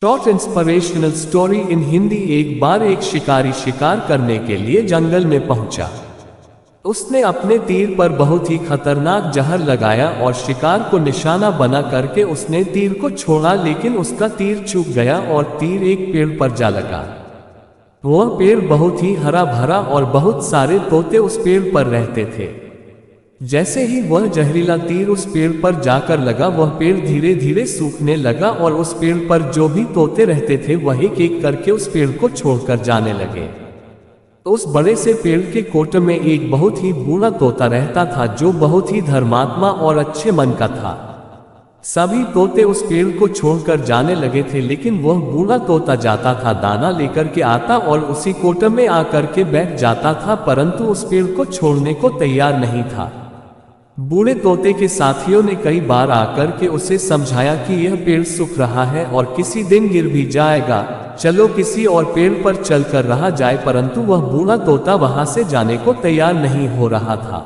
Short inspirational story in Hindi. एक बार एक शिकारी शिकार करने के लिए जंगल में पहुंचा। उसने अपने तीर पर बहुत ही खतरनाक जहर लगाया और शिकार को निशाना बना करके उसने तीर को छोड़ा, लेकिन उसका तीर चूक गया और तीर एक पेड़ पर जा लगा। वह पेड़ बहुत ही हरा भरा और बहुत सारे तोते उस पेड़ पर रहते थे। जैसे ही वह जहरीला तीर उस पेड़ पर जाकर लगा, वह पेड़ धीरे धीरे सूखने लगा और उस पेड़ पर जो भी तोते रहते थे वह एक एक करके उस पेड़ को छोड़कर जाने लगे। उस बड़े से पेड़ के कोट में एक बहुत ही बूढ़ा तोता रहता था जो बहुत ही धर्मात्मा और अच्छे मन का था। सभी तोते उस पेड़ को छोड़कर जाने लगे थे, लेकिन वह बूढ़ा तोता जाता था, दाना लेकर के आता और उसी कोट में आकर के बैठ जाता था, परंतु उस पेड़ को छोड़ने को तैयार नहीं था। बूढ़े तोते के साथियों ने कई बार आकर के उसे समझाया कि यह पेड़ सूख रहा है और किसी दिन गिर भी जाएगा, चलो किसी और पेड़ पर चलकर रहा जाए, परंतु वह बूढ़ा तोता वहां से जाने को तैयार नहीं हो रहा था।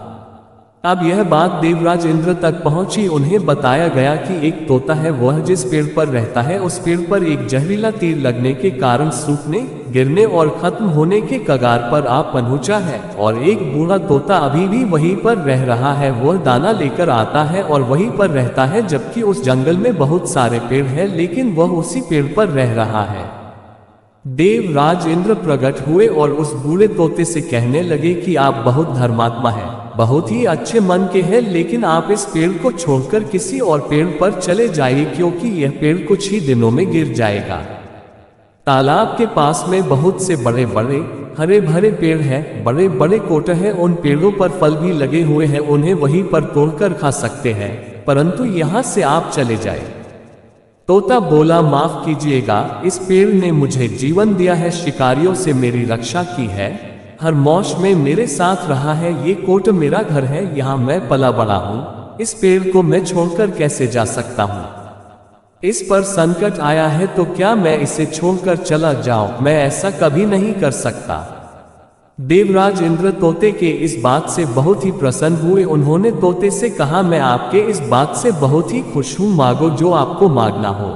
अब यह बात देवराज इंद्र तक पहुंची। उन्हें बताया गया कि एक तोता है, वह जिस पेड़ पर रहता है उस पेड़ पर एक जहरीला तीर लगने के कारण सूखने, गिरने और खत्म होने के कगार पर आ पहुंचा है, और एक बूढ़ा तोता अभी भी वहीं पर रह रहा है। वह दाना लेकर आता है और वहीं पर रहता है, जबकि उस जंगल में बहुत सारे पेड़ हैं, लेकिन वह उसी पेड़ पर रह रहा है। देवराज इंद्र प्रकट हुए और उस बूढ़े तोते से कहने लगे कि आप बहुत धर्मात्मा हैं, बहुत ही अच्छे मन के हैं, लेकिन आप इस पेड़ को छोड़कर किसी और पेड़ पर चले जाइए, क्योंकि यह पेड़ कुछ ही दिनों में गिर जाएगा। तालाब के पास में बहुत से बड़े बड़े हरे भरे पेड़ हैं, बड़े बड़े कोट हैं, उन पेड़ों पर फल भी लगे हुए हैं, उन्हें वहीं पर तोड़कर खा सकते हैं, परंतु यहाँ से आप चले जाए। तोता बोला, माफ कीजिएगा, इस पेड़ ने मुझे जीवन दिया है, शिकारियों से मेरी रक्षा की है, हर मौज में मेरे साथ रहा है, ये कोट मेरा घर है, यहाँ मैं पला बड़ा हूँ, इस पेड़ को मैं छोड़कर कैसे जा सकता हूँ? इस पर संकट आया है तो क्या मैं इसे छोड़कर चला जाऊं? मैं ऐसा कभी नहीं कर सकता। देवराज इंद्र तोते के इस बात से बहुत ही प्रसन्न हुए। उन्होंने तोते से कहा, मैं आपके इस बात से बहुत ही खुश हूं, मांगो जो आपको मांगना हो।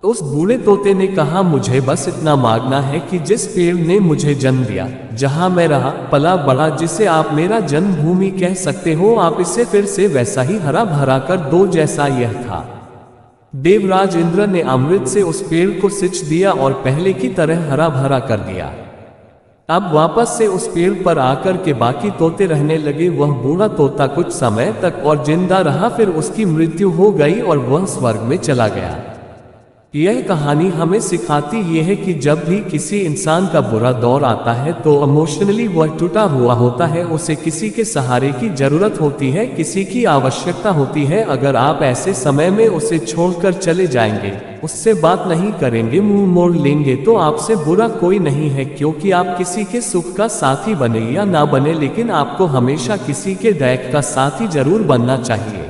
उस बूढ़े तोते ने कहा, मुझे बस इतना मांगना है कि जिस पेड़ ने मुझे जन्म दिया, जहां मैं रहा पला बड़ा, जिसे आप मेरा जन्मभूमि कह सकते हो, आप इसे फिर से वैसा ही हरा भरा कर दो जैसा यह था। देवराज इंद्र ने अमृत से उस पेड़ को सिंच दिया और पहले की तरह हरा भरा कर दिया। अब वापस से उस पेड़ पर आकर के बाकी तोते रहने लगे। वह बूढ़ा तोता कुछ समय तक और जिंदा रहा, फिर उसकी मृत्यु हो गई और वह स्वर्ग में चला गया। यह कहानी हमें सिखाती यह है कि जब भी किसी इंसान का बुरा दौर आता है तो इमोशनली वह टूटा हुआ होता है, उसे किसी के सहारे की जरूरत होती है, किसी की आवश्यकता होती है। अगर आप ऐसे समय में उसे छोड़कर चले जाएंगे, उससे बात नहीं करेंगे, मुंह मोड़ लेंगे, तो आपसे बुरा कोई नहीं है, क्योंकि आप किसी के सुख का साथी बने या ना बने, लेकिन आपको हमेशा किसी के दैक का साथी जरूर बनना चाहिए।